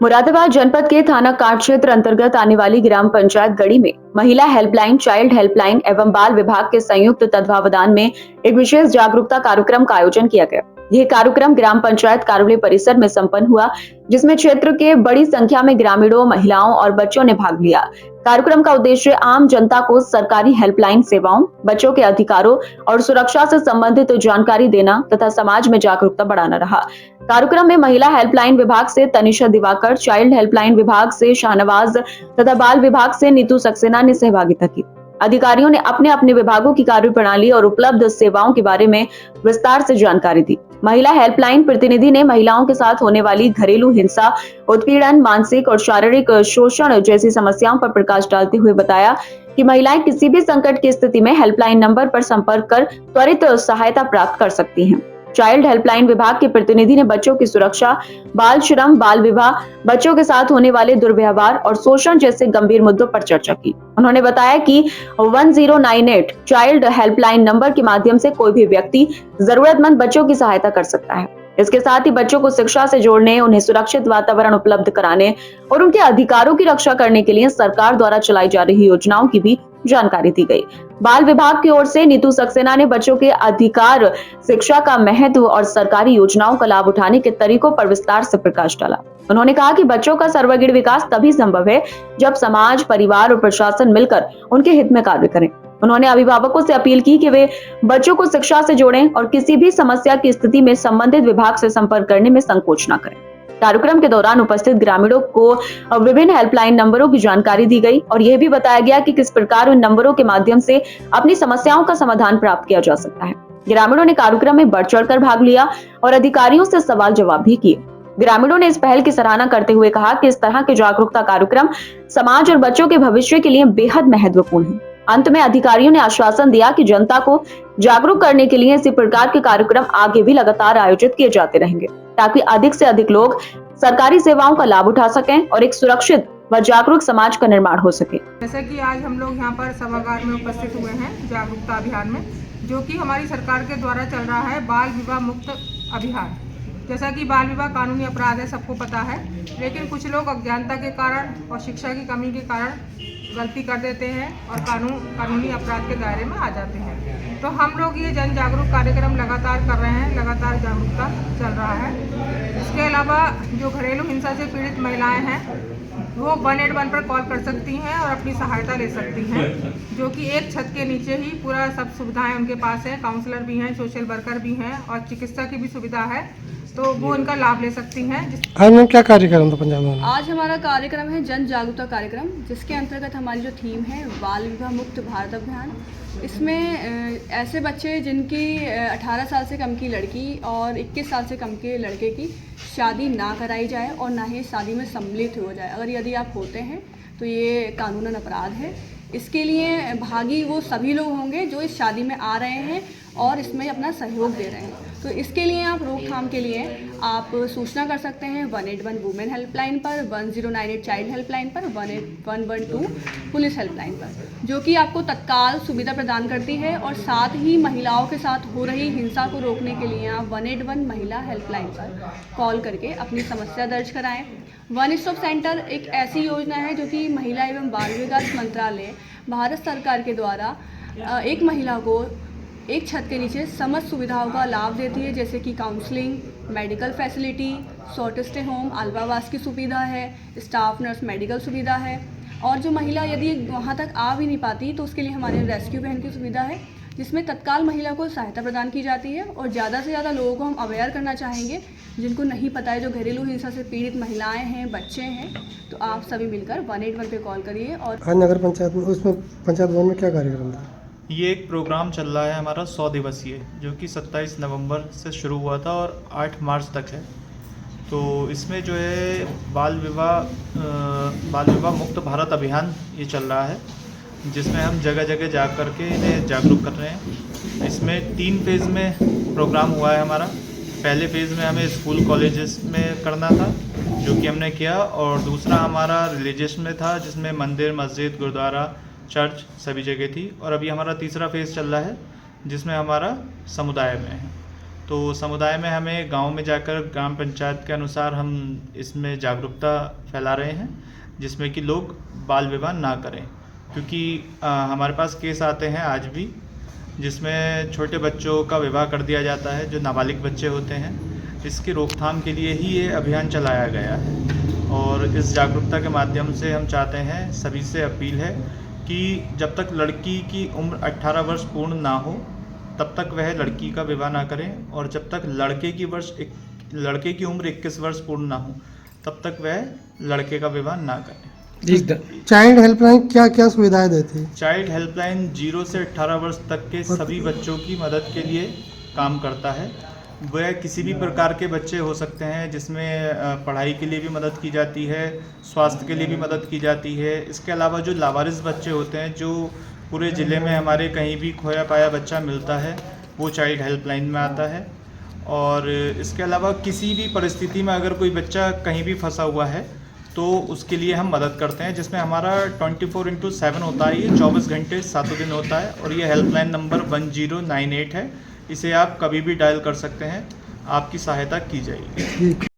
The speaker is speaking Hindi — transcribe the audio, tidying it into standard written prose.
मुरादाबाद जनपद के थाना कांड क्षेत्र अंतर्गत आने वाली ग्राम पंचायत गढ़ी में महिला हेल्पलाइन, चाइल्ड हेल्पलाइन एवं बाल विभाग के संयुक्त तत्वावधान में एक विशेष जागरूकता कार्यक्रम का आयोजन किया गया। यह कार्यक्रम ग्राम पंचायत कार्यालय परिसर में संपन्न हुआ, जिसमें क्षेत्र के बड़ी संख्या में ग्रामीणों, महिलाओं और बच्चों ने भाग लिया। कार्यक्रम का उद्देश्य आम जनता को सरकारी हेल्पलाइन सेवाओं, बच्चों के अधिकारों और सुरक्षा से संबंधित जानकारी देना तथा समाज में जागरूकता बढ़ाना रहा। कार्यक्रम में महिला हेल्पलाइन विभाग से तनिषा दिवाकर, चाइल्ड हेल्पलाइन विभाग से शाहनवाज तथा बाल विभाग से नीतू सक्सेना ने सहभागिता की। अधिकारियों ने अपने अपने विभागों की कार्यप्रणाली और उपलब्ध सेवाओं के बारे में विस्तार से जानकारी दी। महिला हेल्पलाइन प्रतिनिधि ने महिलाओं के साथ होने वाली घरेलू हिंसा, उत्पीड़न, मानसिक और शारीरिक शोषण जैसी समस्याओं पर प्रकाश डालते हुए बताया कि महिलाएं किसी भी संकट की स्थिति में हेल्पलाइन नंबर पर संपर्क कर त्वरित सहायता प्राप्त कर सकती हैं। चाइल्ड हेल्पलाइन विभाग के प्रतिनिधि ने बच्चों की सुरक्षा, बाल श्रम, बाल विवाह, बच्चों के साथ होने वाले दुर्व्यवहार और शोषण जैसे गंभीर मुद्दों पर चर्चा की। उन्होंने बताया कि 1098 चाइल्ड हेल्पलाइन नंबर के माध्यम से कोई भी व्यक्ति जरूरतमंद बच्चों की सहायता कर सकता है। इसके साथ ही बच्चों को शिक्षा से जोड़ने, उन्हें सुरक्षित वातावरण उपलब्ध कराने और उनके अधिकारों की रक्षा करने के लिए सरकार द्वारा चलाई जा रही योजनाओं की भी जानकारी दी गई। बाल विभाग की ओर से नीतू सक्सेना ने बच्चों के अधिकार, शिक्षा का महत्व और सरकारी योजनाओं का लाभ उठाने के तरीकों पर विस्तार से प्रकाश डाला। उन्होंने कहा कि बच्चों का सर्वांगीण विकास तभी संभव है जब समाज, परिवार और प्रशासन मिलकर उनके हित में कार्य करें। उन्होंने अभिभावकों से अपील की कि वे बच्चों को शिक्षा से जोड़ें और किसी भी समस्या की स्थिति में संबंधित विभाग से संपर्क करने में संकोच न करें। कार्यक्रम के दौरान उपस्थित ग्रामीणों को विभिन्न हेल्पलाइन नंबरों की जानकारी दी गई और यह भी बताया गया कि किस प्रकार उन नंबरों के माध्यम से अपनी समस्याओं का समाधान प्राप्त किया जा सकता है। ग्रामीणों ने कार्यक्रम में बढ़ चढ़कर भाग लिया और अधिकारियों से सवाल जवाब भी किए। ग्रामीणों ने इस पहल की सराहना करते हुए कहा कि इस तरह के जागरूकता कार्यक्रम समाज और बच्चों के भविष्य के लिए बेहद महत्वपूर्ण है। अंत में अधिकारियों ने आश्वासन दिया कि जनता को जागरूक करने के लिए इसी प्रकार के कार्यक्रम आगे भी लगातार आयोजित किए जाते रहेंगे, ताकि अधिक से अधिक लोग सरकारी सेवाओं का लाभ उठा सकें और एक सुरक्षित व जागरूक समाज का निर्माण हो सके। जैसे कि आज हम लोग यहाँ पर सभागार में उपस्थित हुए हैं जागरूकता अभियान में, जो कि हमारी सरकार के द्वारा चल रहा है बाल विवाह मुक्त अभियान। जैसा कि बाल विवाह कानूनी अपराध है, सबको पता है, लेकिन कुछ लोग अज्ञानता के कारण और शिक्षा की कमी के कारण गलती कर देते हैं और कानूनी अपराध के दायरे में आ जाते हैं। तो हम लोग ये जन जागरूक कार्यक्रम लगातार कर रहे हैं, लगातार जागरूकता चल रहा है। इसके अलावा जो घरेलू हिंसा से पीड़ित महिलाएं हैं वो 181 पर कॉल कर सकती हैं और अपनी सहायता ले सकती हैं, जो कि एक छत के नीचे ही पूरा सब सुविधाएं उनके पास है। काउंसलर भी हैं, सोशल वर्कर भी हैं और चिकित्सा की भी सुविधा है, तो वो उनका लाभ ले सकती हैं। आज मैम क्या कार्यक्रम था पंजाब में? आज हमारा कार्यक्रम है जन जागरूकता कार्यक्रम, जिसके अंतर्गत हमारी जो थीम है बाल विवाह मुक्त भारत अभियान। इसमें ऐसे बच्चे जिनकी 18 साल से कम की लड़की और 21 साल से कम के लड़के की शादी ना कराई जाए और ना ही शादी में सम्मिलित हो जाए। अगर यदि आप होते हैं तो ये कानूनन अपराध है। इसके लिए भागी वो सभी लोग होंगे जो इस शादी में आ रहे हैं और इसमें अपना सहयोग दे रहे हैं। तो इसके लिए आप रोकथाम के लिए आप सूचना कर सकते हैं 181 वुमेन हेल्पलाइन पर, 1098 चाइल्ड हेल्पलाइन पर, 112 पुलिस हेल्पलाइन पर, जो कि आपको तत्काल सुविधा प्रदान करती है। और साथ ही महिलाओं के साथ हो रही हिंसा को रोकने के लिए आप 181 महिला हेल्पलाइन पर कॉल करके अपनी समस्या दर्ज कराएं। वन स्टॉप सेंटर एक ऐसी योजना है जो कि महिला एवं बाल विकास मंत्रालय भारत सरकार के द्वारा एक महिला को एक छत के नीचे समस्त सुविधाओं का लाभ देती है, जैसे कि counselling, medical facility, short stay home, अल्पावास की सुविधा है, स्टाफ नर्स मेडिकल सुविधा है। और जो महिला यदि वहाँ तक आ भी नहीं पाती तो उसके लिए हमारे रेस्क्यू वैन की सुविधा है, जिसमें तत्काल महिला को सहायता प्रदान की जाती है। और ज़्यादा से ज़्यादा लोगों को हम अवेयर करना चाहेंगे जिनको नहीं पता है, जो घरेलू हिंसा से पीड़ित महिलाएं हैं, बच्चे हैं, तो आप सभी मिलकर 181 पे कॉल करिए। और आज नगर पंचायत में, उसमें पंचायत भवन में क्या कार्यक्रम था? ये एक प्रोग्राम चल रहा है हमारा 100 दिवसीय, जो कि 27 नवंबर से शुरू हुआ था और 8 मार्च तक है। तो इसमें जो है बाल विवाह मुक्त भारत अभियान ये चल रहा है, जिसमें हम जगह जगह जा कर के इन्हें जागरूक कर रहे हैं। इसमें 3 फेज़ में प्रोग्राम हुआ है हमारा। पहले फेज़ में हमें स्कूल कॉलेजेस में करना था, जो कि हमने किया, और दूसरा हमारा रिलीजियस में था, जिसमें मंदिर, मस्जिद, गुरुद्वारा, चर्च सभी जगह थी। और अभी हमारा तीसरा फेज़ चल रहा है, जिसमें हमारा समुदाय में है। तो समुदाय में हमें गांव में जाकर ग्राम पंचायत के अनुसार हम इसमें जागरूकता फैला रहे हैं, जिसमें कि लोग बाल विवाह ना करें, क्योंकि हमारे पास केस आते हैं आज भी जिसमें छोटे बच्चों का विवाह कर दिया जाता है, जो नाबालिग बच्चे होते हैं। इसकी रोकथाम के लिए ही ये अभियान चलाया गया है और इस जागरूकता के माध्यम से हम चाहते हैं, सभी से अपील है कि जब तक लड़की की उम्र 18 वर्ष पूर्ण ना हो तब तक वह लड़की का विवाह ना करें, और जब तक लड़के की उम्र 21 वर्ष पूर्ण ना हो तब तक वह लड़के का विवाह ना करें। चाइल्ड हेल्पलाइन क्या क्या सुविधाएं देती है? चाइल्ड हेल्पलाइन 0 से 18 वर्ष तक के सभी बच्चों की मदद के लिए काम करता है। वह किसी भी प्रकार के बच्चे हो सकते हैं, जिसमें पढ़ाई के लिए भी मदद की जाती है, स्वास्थ्य के लिए भी मदद की जाती है। इसके अलावा जो लावारिस बच्चे होते हैं, जो पूरे ज़िले में हमारे कहीं भी खोया पाया बच्चा मिलता है, वो चाइल्ड हेल्पलाइन में आता है। और इसके अलावा किसी भी परिस्थिति में अगर कोई बच्चा कहीं भी फंसा हुआ है तो उसके लिए हम मदद करते हैं, जिसमें हमारा 24/7 होता है। ये 24 घंटे 7 दिन होता है और ये हेल्पलाइन नंबर 1098 है। इसे आप कभी भी डायल कर सकते हैं, आपकी सहायता की जाएगी।